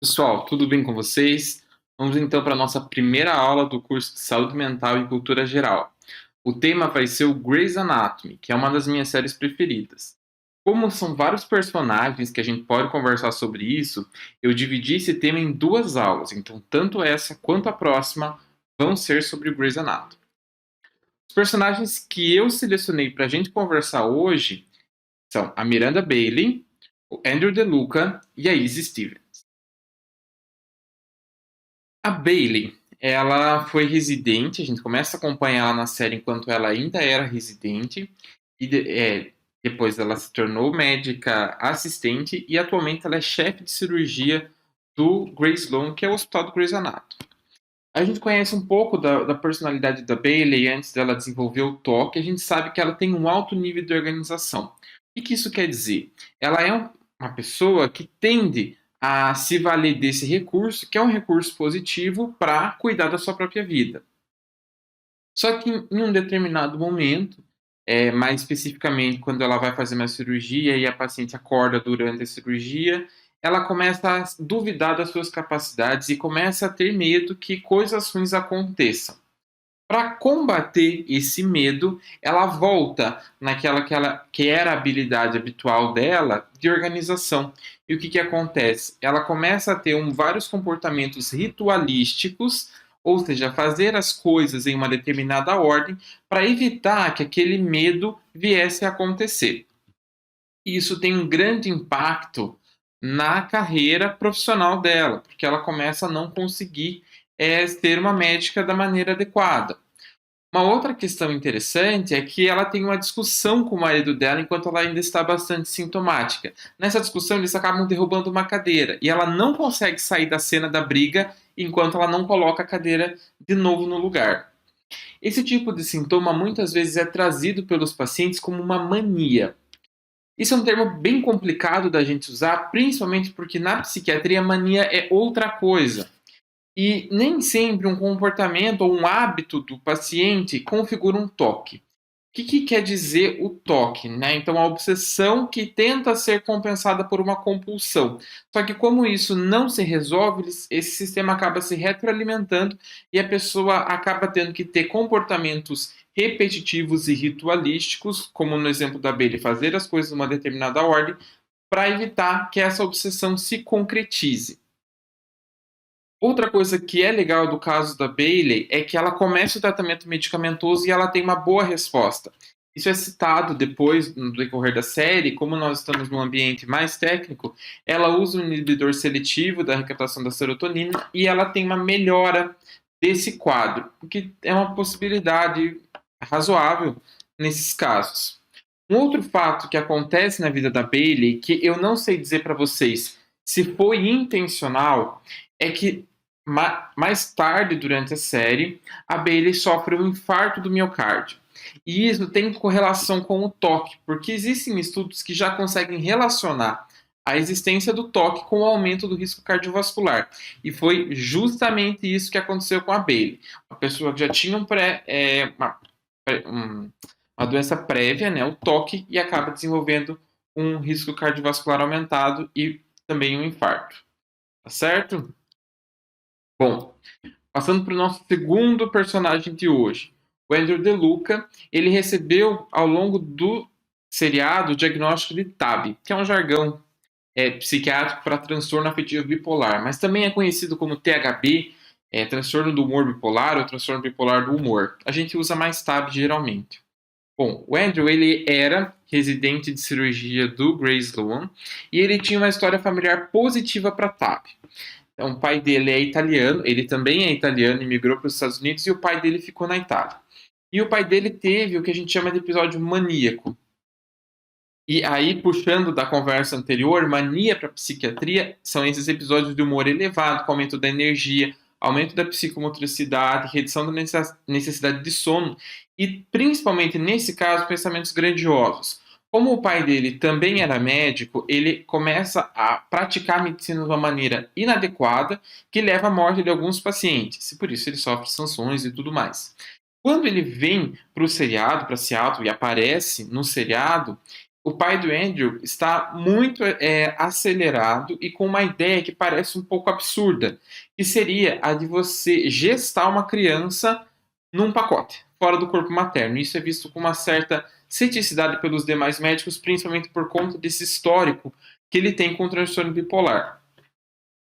Pessoal, tudo bem com vocês? Vamos então para a nossa primeira aula do curso de Saúde Mental e Cultura Geral. O tema vai ser o Grey's Anatomy, que é uma das minhas séries preferidas. Como são vários personagens que a gente pode conversar sobre isso, eu dividi esse tema em duas aulas, então tanto essa quanto a próxima vão ser sobre o Grey's Anatomy. Os personagens que eu selecionei para a gente conversar hoje são a Miranda Bailey, o Andrew DeLuca e a Izzy Stevens. A Bailey, ela foi residente, a gente começa a acompanhar ela na série enquanto ela ainda era residente, e depois ela se tornou médica assistente e atualmente ela é chefe de cirurgia do Grey Sloan, que é o hospital do Grey's Anatomy. A gente conhece um pouco da personalidade da Bailey antes dela desenvolver o toque, a gente sabe que ela tem um alto nível de organização. O que isso quer dizer? Ela é uma pessoa que tende a se valer desse recurso, que é um recurso positivo, para cuidar da sua própria vida. Só que em um determinado momento, mais especificamente quando ela vai fazer uma cirurgia e a paciente acorda durante a cirurgia, ela começa a duvidar das suas capacidades e começa a ter medo que coisas ruins aconteçam. Para combater esse medo, ela volta naquela que era a habilidade habitual dela de organização. E o que acontece? Ela começa a ter vários comportamentos ritualísticos, ou seja, fazer as coisas em uma determinada ordem para evitar que aquele medo viesse a acontecer. E isso tem um grande impacto na carreira profissional dela, porque ela começa a não conseguir ser uma médica da maneira adequada. Uma outra questão interessante é que ela tem uma discussão com o marido dela enquanto ela ainda está bastante sintomática. Nessa discussão, eles acabam derrubando uma cadeira e ela não consegue sair da cena da briga enquanto ela não coloca a cadeira de novo no lugar. Esse tipo de sintoma muitas vezes é trazido pelos pacientes como uma mania. Isso é um termo bem complicado da gente usar, principalmente porque na psiquiatria mania é outra coisa. E nem sempre um comportamento ou um hábito do paciente configura um toque. O que quer dizer o toque? Né? Então, a obsessão que tenta ser compensada por uma compulsão. Só que, como isso não se resolve, esse sistema acaba se retroalimentando e a pessoa acaba tendo que ter comportamentos repetitivos e ritualísticos, como no exemplo da Bailey, fazer as coisas numa determinada ordem, para evitar que essa obsessão se concretize. Outra coisa que é legal do caso da Bailey é que ela começa o tratamento medicamentoso e ela tem uma boa resposta. Isso é citado depois, no decorrer da série, como nós estamos num ambiente mais técnico, ela usa um inibidor seletivo da recaptação da serotonina e ela tem uma melhora desse quadro, o que é uma possibilidade razoável nesses casos. Um outro fato que acontece na vida da Bailey, que eu não sei dizer para vocês se foi intencional, é que mais tarde durante a série, a Bailey sofre um infarto do miocárdio. E isso tem correlação com o toque, porque existem estudos que já conseguem relacionar a existência do toque com o aumento do risco cardiovascular. E foi justamente isso que aconteceu com a Bailey. Uma pessoa que já tinha uma doença prévia, né, o toque, e acaba desenvolvendo um risco cardiovascular aumentado e também um infarto. Tá certo? Bom, passando para o nosso segundo personagem de hoje, o Andrew DeLuca, ele recebeu ao longo do seriado o diagnóstico de TAB, que é um jargão psiquiátrico para transtorno afetivo bipolar, mas também é conhecido como THB, transtorno do humor bipolar ou transtorno bipolar do humor. A gente usa mais TAB geralmente. Bom, o Andrew ele era residente de cirurgia do Grey Sloan e ele tinha uma história familiar positiva para TAB. Então, o pai dele é italiano, ele também é italiano, imigrou para os Estados Unidos e o pai dele ficou na Itália. E o pai dele teve o que a gente chama de episódio maníaco. E aí, puxando da conversa anterior, mania para psiquiatria são esses episódios de humor elevado, com aumento da energia, aumento da psicomotricidade, redução da necessidade de sono e, principalmente nesse caso, pensamentos grandiosos. Como o pai dele também era médico, ele começa a praticar a medicina de uma maneira inadequada que leva à morte de alguns pacientes. E por isso ele sofre sanções e tudo mais. Quando ele vem para o seriado, para Seattle, e aparece no seriado, o pai do Andrew está muito acelerado e com uma ideia que parece um pouco absurda, que seria a de você gestar uma criança num pacote, fora do corpo materno. Isso é visto com uma certa ceticidade pelos demais médicos, principalmente por conta desse histórico que ele tem com o transtorno bipolar.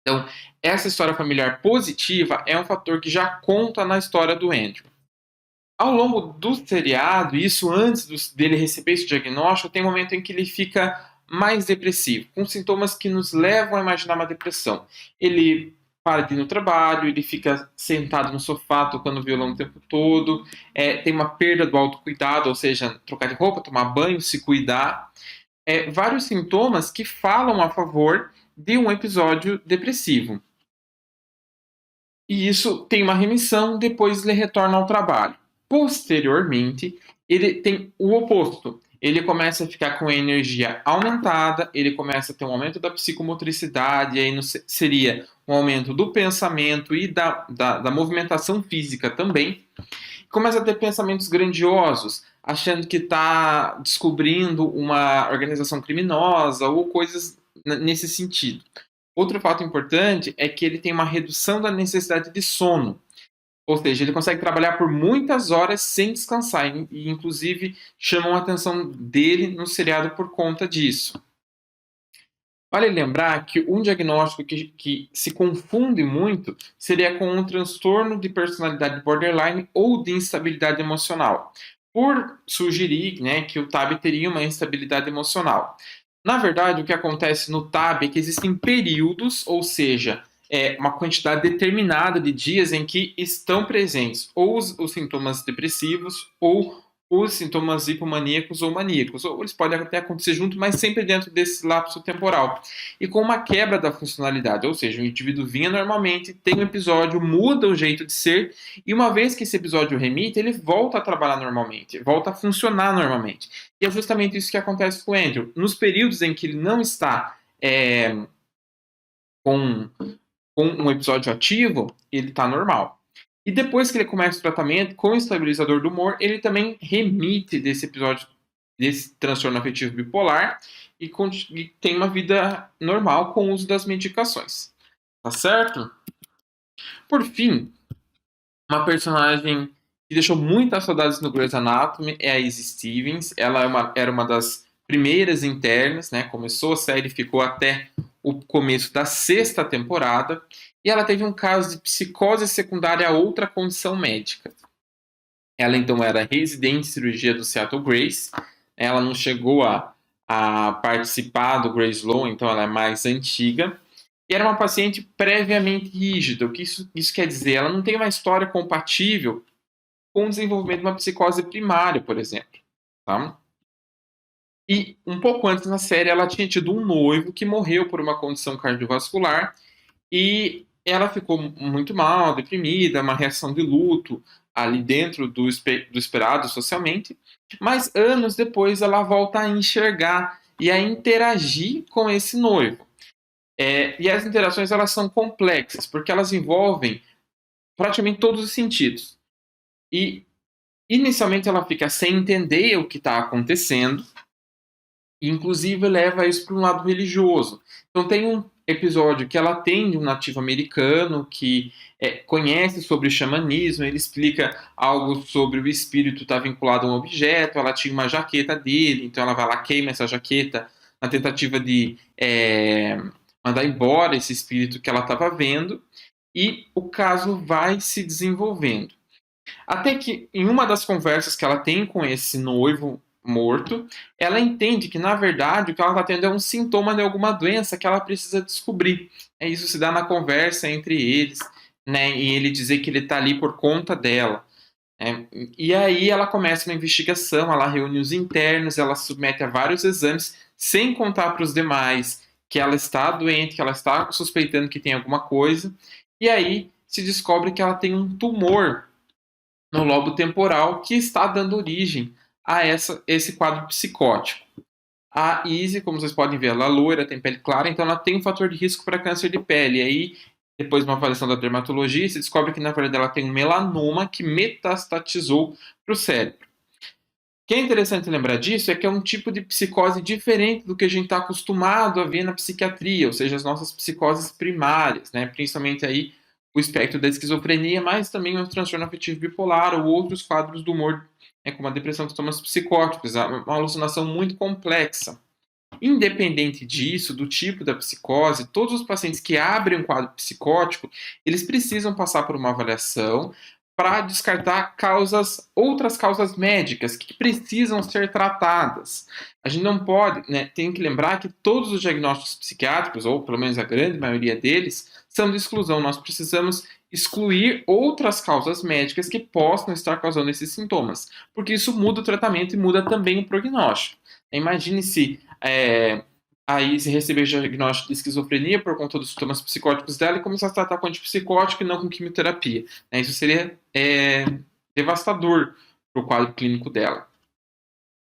Então, essa história familiar positiva é um fator que já conta na história do Andrew. Ao longo do seriado, isso antes dele receber esse diagnóstico, tem um momento em que ele fica mais depressivo, com sintomas que nos levam a imaginar uma depressão. Ele para de ir no trabalho, ele fica sentado no sofá tocando violão o tempo todo, tem uma perda do autocuidado, ou seja, trocar de roupa, tomar banho, se cuidar. Vários sintomas que falam a favor de um episódio depressivo. E isso tem uma remissão, depois ele retorna ao trabalho. Posteriormente, ele tem o oposto. Ele começa a ficar com a energia aumentada, ele começa a ter um aumento da psicomotricidade, aí seria um aumento do pensamento e da movimentação física também. Começa a ter pensamentos grandiosos, achando que está descobrindo uma organização criminosa ou coisas nesse sentido. Outro fato importante é que ele tem uma redução da necessidade de sono. Ou seja, ele consegue trabalhar por muitas horas sem descansar. E inclusive, chamam a atenção dele no seriado por conta disso. Vale lembrar que um diagnóstico que se confunde muito seria com um transtorno de personalidade borderline ou de instabilidade emocional, por sugerir, né, que o TAB teria uma instabilidade emocional. Na verdade, o que acontece no TAB é que existem períodos, ou seja, uma quantidade determinada de dias em que estão presentes ou os sintomas depressivos ou os sintomas hipomaníacos ou maníacos. Ou eles podem até acontecer junto, mas sempre dentro desse lapso temporal. E com uma quebra da funcionalidade, ou seja, o indivíduo vinha normalmente, tem um episódio, muda o jeito de ser, e uma vez que esse episódio remite, ele volta a trabalhar normalmente, volta a funcionar normalmente. E é justamente isso que acontece com o Andrew. Nos períodos em que ele não está com um episódio ativo, ele está normal. E depois que ele começa o tratamento com o estabilizador do humor, ele também remite desse episódio, desse transtorno afetivo bipolar e tem uma vida normal com o uso das medicações. Tá certo? Por fim, uma personagem que deixou muitas saudades no Grey's Anatomy é a Izzy Stevens. Ela era uma das primeiras internas, né? Começou a série e ficou até o começo da 6ª temporada. E ela teve um caso de psicose secundária a outra condição médica. Ela então era residente de cirurgia do Seattle Grace. Ela não chegou a participar do Grace Law, então ela é mais antiga. E era uma paciente previamente rígida. O que isso quer dizer? Ela não tem uma história compatível com o desenvolvimento de uma psicose primária, por exemplo. Tá? E um pouco antes na série, ela tinha tido um noivo que morreu por uma condição cardiovascular e ela ficou muito mal, deprimida, uma reação de luto ali dentro do esperado socialmente. Mas anos depois, ela volta a enxergar e a interagir com esse noivo. E as interações elas são complexas, porque elas envolvem praticamente todos os sentidos. E inicialmente ela fica sem entender o que está acontecendo, e inclusive leva isso para um lado religioso. Então tem um episódio que ela atende um nativo americano que conhece sobre o xamanismo, ele explica algo sobre o espírito estar vinculado a um objeto, ela tinha uma jaqueta dele, então ela vai lá, queima essa jaqueta na tentativa de mandar embora esse espírito que ela estava vendo, e o caso vai se desenvolvendo. Até que, em uma das conversas que ela tem com esse noivo morto, ela entende que, na verdade, o que ela está tendo é um sintoma de alguma doença que ela precisa descobrir. Isso se dá na conversa entre eles, né? E ele dizer que ele está ali por conta dela. E aí ela começa uma investigação, ela reúne os internos, ela submete a vários exames, sem contar para os demais que ela está doente, que ela está suspeitando que tem alguma coisa. E aí se descobre que ela tem um tumor no lobo temporal que está dando origem a esse quadro psicótico. A Izzy, como vocês podem ver, ela é loira, tem pele clara, então ela tem um fator de risco para câncer de pele. E aí, depois de uma avaliação da dermatologia, se descobre que na verdade ela tem um melanoma que metastatizou para o cérebro. que é interessante lembrar disso é que é um tipo de psicose diferente do que a gente está acostumado a ver na psiquiatria, ou seja, as nossas psicoses primárias, né? Principalmente aí o espectro da esquizofrenia, mas também o transtorno afetivo bipolar ou outros quadros do humor, né, como a depressão, sintomas psicóticos, uma alucinação muito complexa. Independente disso, do tipo da psicose, todos os pacientes que abrem um quadro psicótico, eles precisam passar por uma avaliação para descartar outras causas médicas que precisam ser tratadas. A gente não pode, né, tem que lembrar que todos os diagnósticos psiquiátricos, ou pelo menos a grande maioria deles, são de exclusão. Nós precisamos excluir outras causas médicas que possam estar causando esses sintomas, porque isso muda o tratamento e muda também o prognóstico. Imagine se aí se receber diagnóstico de esquizofrenia por conta dos sintomas psicóticos dela e começar a tratar com antipsicótico e não com quimioterapia. Né? Isso seria devastador para o quadro clínico dela.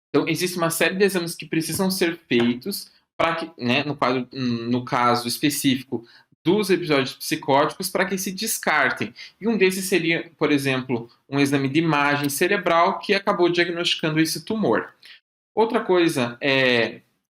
Então, existe uma série de exames que precisam ser feitos para que, né, no caso específico dos episódios psicóticos, para que se descartem. E um desses seria, por exemplo, um exame de imagem cerebral que acabou diagnosticando esse tumor. Outra coisa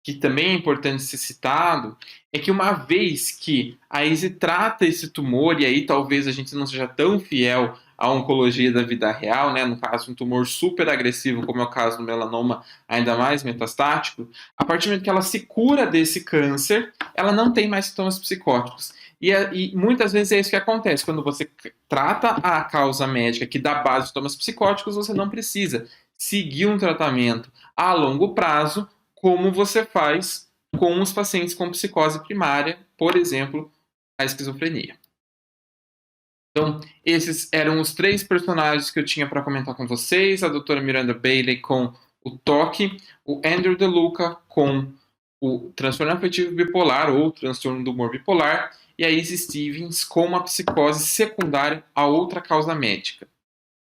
que também é importante ser citado é que uma vez que a ESE trata esse tumor, e aí talvez a gente não seja tão fiel à oncologia da vida real, né, no caso um tumor super agressivo, como é o caso do melanoma, ainda mais metastático, a partir do momento que ela se cura desse câncer, ela não tem mais sintomas psicóticos. E muitas vezes é isso que acontece, quando você trata a causa médica que dá base aos sintomas psicóticos, você não precisa seguir um tratamento a longo prazo, como você faz com os pacientes com psicose primária, por exemplo, a esquizofrenia. Então, esses eram os 3 personagens que eu tinha para comentar com vocês: a doutora Miranda Bailey com o TOC, o Andrew DeLuca com o transtorno afetivo bipolar ou transtorno do humor bipolar, e a Izzy Stevens com uma psicose secundária a outra causa médica.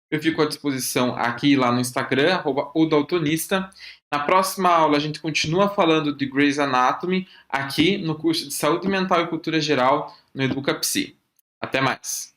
Eu fico à disposição aqui e lá no Instagram, @odaltonista. Na próxima aula a gente continua falando de Grey's Anatomy aqui no curso de Saúde Mental e Cultura Geral no EducaPsi. Até mais!